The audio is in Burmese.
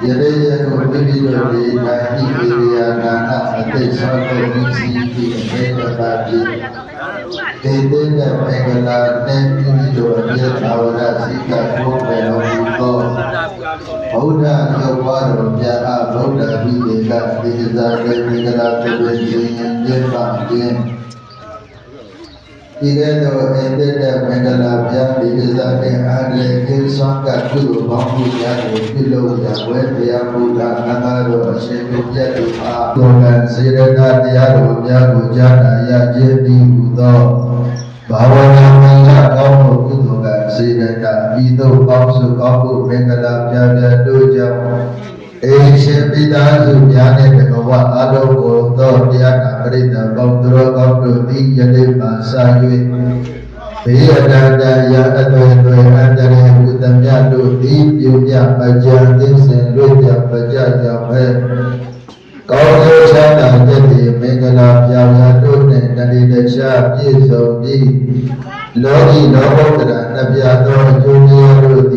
ယရေယကိုတိတိတို့ဒီနာဟိပိယနာနာအတိတ်သောတုမိစီပိမေတ္တာပိဒေတေနမေကလာနေတိတိတို့အပြည့်သာဝရစိကဘုရားတော်မူသောဗုဒ္ဓရုပ်ဝါတော်မြတ်အဗုဒ္ဓဘိဒေကသေဇာတေမေကလာတုဝေယင်ကျင်းပါခြင်းဒီကဲ့သို့အတ္တမင်္ဂလာပြပိပဇာနှင့်အာရေကိသောကကုသိုလ်ပေါင်းမှုများကိုပြုလုပ်ရဝဲတရားဘုရားအနာတော်အရှင်မြတ်တို့အားသောကစေရနာတရားတော်များကိုကြားနာရခြင်းဤဟူသောဘာဝနာမင်္ဂလာကောင်းမှုကုသိုလ်ကစေရနာဤသို့ပေါင်းစုကောင်းမှုမင်္ဂလာပြတို့ကြောင့်အေရှင်ပိသားစုများနဲ့တကဝအလုံးကိုသောတရားနာပရိသတ်ပေါင်းတို့ကောင်းတို့သည်ယနေ့မှစ၍ဘေးအတန္တရာအသွေသွေအန္တရေဘုဒ္ဓမြတ်တို့သည်ပြုမြပကြံသိစဉ်လွတ်ကြပကြကြောင့်ပဲကောင်းသောချမ်းသာတဲ့မင်္ဂလာပြာတို့နှင့်တဏှိတခြားပြည့်စုံပြီးလောကီလောကုတ္တရာနှပြသောအကျိုးများတို့သည်